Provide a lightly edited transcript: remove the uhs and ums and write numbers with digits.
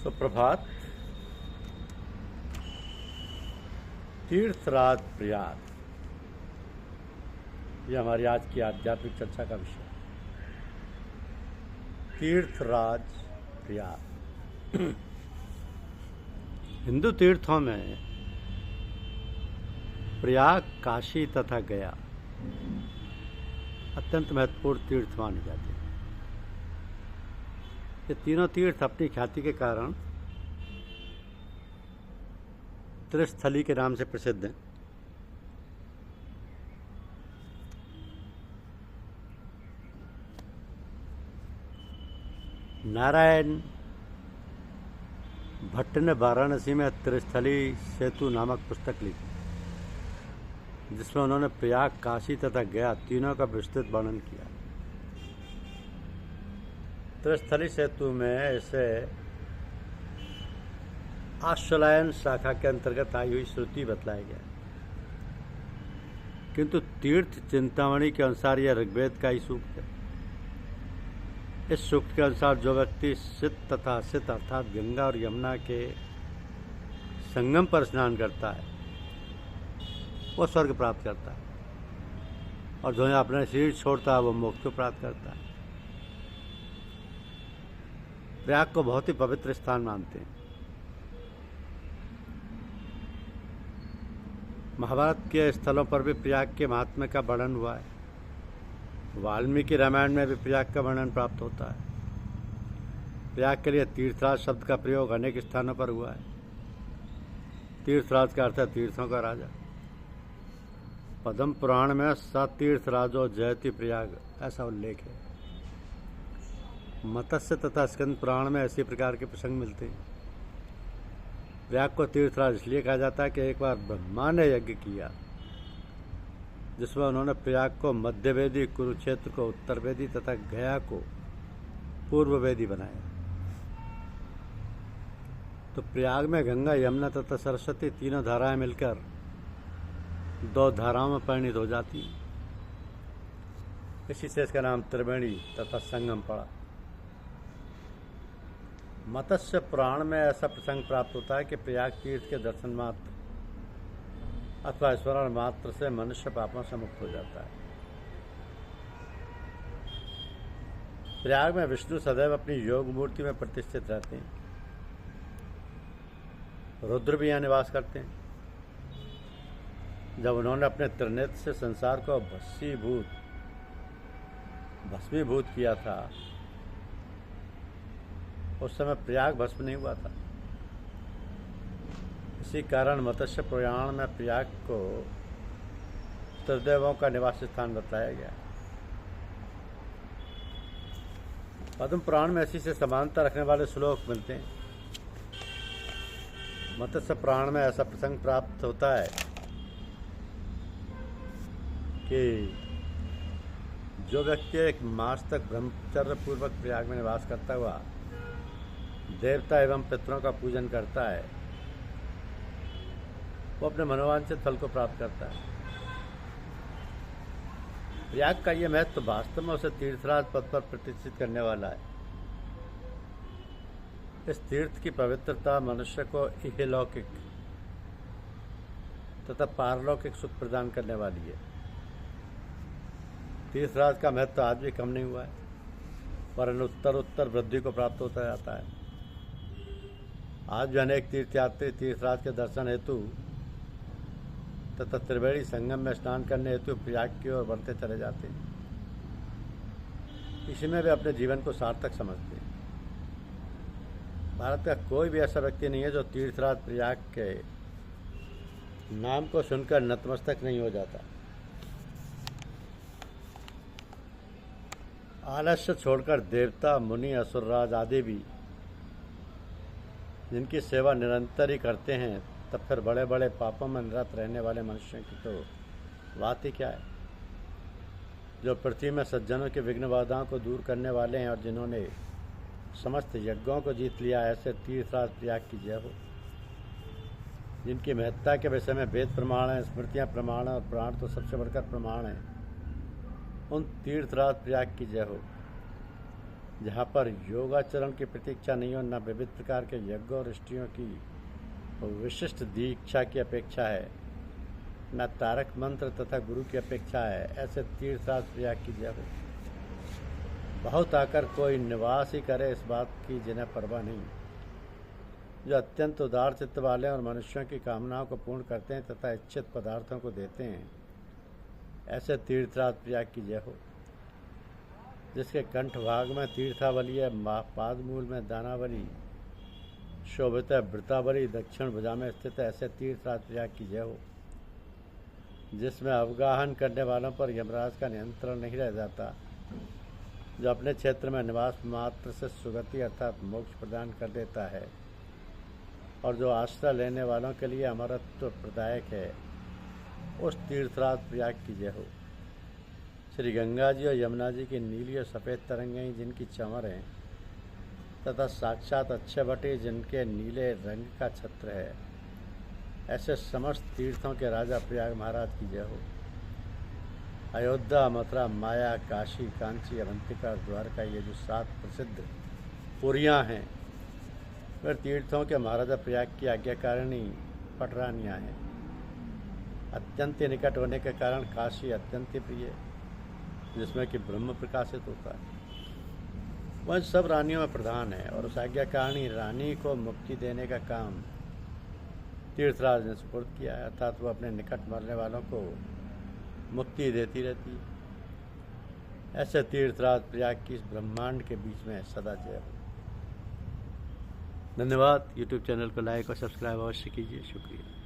सुप्रभात। तीर्थराज प्रयाग, ये हमारी आज की आध्यात्मिक चर्चा का विषय। तीर्थराज प्रयाग। हिंदू तीर्थों में प्रयाग, काशी तथा गया अत्यंत महत्वपूर्ण तीर्थ माने जाते हैं। ये तीनों तीर्थ अपनी ख्याति के कारण त्रिस्थली के नाम से प्रसिद्ध हैं। नारायण भट्ट ने वाराणसी में त्रिस्थली सेतु नामक पुस्तक लिखी, जिसमें उन्होंने प्रयाग, काशी तथा गया तीनों का विस्तृत वर्णन किया। त्रिस्थली सेतु में इसे आश्वलायन शाखा के अंतर्गत आई हुई श्रुति बतलाया गया, किंतु तीर्थ चिंतामणि के अनुसार यह ऋग्वेद का ही सूक्त है। इस सूक्त के अनुसार जो व्यक्ति सित तथा असित अर्थात गंगा और यमुना के संगम पर स्नान करता है वह स्वर्ग प्राप्त करता है, और जो अपने शरीर छोड़ता है वह मोक्ष को प्राप्त करता है। प्रयाग को बहुत ही पवित्र स्थान मानते हैं। महाभारत के स्थलों पर भी प्रयाग के महात्म्य का वर्णन हुआ है। वाल्मीकि रामायण में भी प्रयाग का वर्णन प्राप्त होता है। प्रयाग के लिए तीर्थराज शब्द का प्रयोग अनेक स्थानों पर हुआ है। तीर्थराज का अर्थ है तीर्थों का राजा। पद्म पुराण में सतीर्थराजो जयति प्रयाग ऐसा उल्लेख है। मत्स्य तथा स्कंद पुराण में ऐसी प्रकार के प्रसंग मिलते हैं। प्रयाग को तीर्थराज इसलिए कहा जाता है कि एक बार ब्रह्मा ने यज्ञ किया, जिसमें उन्होंने प्रयाग को मध्यवेदी, कुरुक्षेत्र को उत्तरवेदी तथा गया को पूर्ववेदी बनाया। तो प्रयाग में गंगा, यमुना तथा सरस्वती तीनों धाराएं मिलकर दो धाराओं में परिणित हो जाती। इसी से इसका नाम त्रिवेणी तथा संगम पड़ा। मत्स्य पुराण में ऐसा प्रसंग प्राप्त होता है कि प्रयाग तीर्थ के दर्शन मात्र अथवा स्मरण मात्र से मनुष्य पापों से मुक्त हो जाता है। प्रयाग में विष्णु सदैव अपनी योग मूर्ति में प्रतिष्ठित रहते हैं। रुद्र भी यहाँ निवास करते हैं। जब उन्होंने अपने त्रिनेत्र से संसार को भस्मीभूत किया था, उस समय प्रयाग भस्म नहीं हुआ था। इसी कारण मत्स्य पुराण में प्रयाग को त्रिदेवों का निवास स्थान बताया गया। पद्म पुराण में इसी से समानता रखने वाले श्लोक मिलते हैं। मत्स्य पुराण में ऐसा प्रसंग प्राप्त होता है कि जो व्यक्ति एक मास तक ब्रह्मचर्य पूर्वक प्रयाग में निवास करता हुआ देवता एवं पितरों का पूजन करता है, वो अपने मनोवांछित फल को प्राप्त करता है। प्रयाग का ये महत्व वास्तव में उसे तीर्थराज पद पर प्रतिष्ठित करने वाला है। इस तीर्थ की पवित्रता मनुष्य को इहलौकिक तथा पारलौकिक सुख प्रदान करने वाली है। तीर्थराज का महत्व आज भी कम नहीं हुआ है, पर उत्तर वृद्धि को प्राप्त होता जाता है। आज भी अनेक तीर्थयात्री तीर्थराज के दर्शन हेतु तथा त्रिवेणी संगम में स्नान करने हेतु प्रयाग की ओर बढ़ते चले जाते हैं। इसी में वे अपने जीवन को सार्थक समझते हैं। भारत का कोई भी ऐसा व्यक्ति नहीं है जो तीर्थराज प्रयाग के नाम को सुनकर नतमस्तक नहीं हो जाता। आलस्य छोड़कर देवता, मुनि, असुरराज आदि भी जिनकी सेवा निरंतर ही करते हैं, तब फिर बड़े बड़े पापों में निरत रहने वाले मनुष्यों की तो बात ही क्या है। जो पृथ्वी में सज्जनों के विघ्न बाधाओं को दूर करने वाले हैं और जिन्होंने समस्त यज्ञों को जीत लिया, ऐसे तीर्थराज प्रयाग की जय हो। जिनकी महत्ता के विषय में वेद प्रमाण हैं, स्मृतियाँ प्रमाण हैं और प्राण तो सबसे बढ़कर प्रमाण हैं, उन तीर्थराज प्रयाग की जय हो। जहाँ पर योगाचरण की प्रतीक्षा नहीं हो, न विविध प्रकार के यज्ञों और ऋषियों की विशिष्ट दीक्षा की अपेक्षा है, न तारक मंत्र तथा गुरु की अपेक्षा है, ऐसे तीर्थराज प्रयाग की जय हो। बहुत आकर कोई निवास ही करे इस बात की जिन्हें परवाह नहीं, जो अत्यंत उदार चित्त वाले और मनुष्यों की कामनाओं को पूर्ण करते हैं तथा इच्छित पदार्थों को देते हैं, ऐसे तीर्थराज प्रयाग की जय हो। जिसके कंठ भाग में तीर्थावली है, पादमूल में दानावली शोभित है, वृतावली दक्षिण भुजा में स्थित है, ऐसे तीर्थराज प्रयाग की जय हो। जिसमें अवगाहन करने वालों पर यमराज का नियंत्रण नहीं रह जाता, जो अपने क्षेत्र में निवास मात्र से सुगति अर्थात मोक्ष प्रदान कर देता है, और जो आश्रय लेने वालों के लिए अमरत्व प्रदायक है, उस तीर्थराज प्रयाग की जय हो। श्री गंगा जी और यमुना जी की नीली और सफ़ेद तरंगें जिनकी चमर हैं तथा साक्षात अच्छे भट्टी जिनके नीले रंग का छत्र है, ऐसे समस्त तीर्थों के राजा प्रयाग महाराज की जय हो। अयोध्या, मथुरा, माया, काशी, कांची, अवंतिका, द्वारका, ये जो 7 प्रसिद्ध पुरियाँ हैं, वे तीर्थों के महाराजा प्रयाग की आज्ञाकारिणी पटरानियाँ हैं। अत्यंत निकट होने के कारण काशी अत्यंत प्रिय, जिसमें कि ब्रह्म प्रकाशित होता है, वह सब रानियों में प्रधान है, और उस आज्ञाकारिणी रानी को मुक्ति देने का काम तीर्थराज ने सुपुर्द किया है, अर्थात वह अपने निकट मरने वालों को मुक्ति देती रहती है। ऐसे तीर्थराज प्रयाग की इस ब्रह्मांड के बीच में सदा जय हो। धन्यवाद। यूट्यूब चैनल को लाइक और सब्सक्राइब अवश्य कीजिए। शुक्रिया।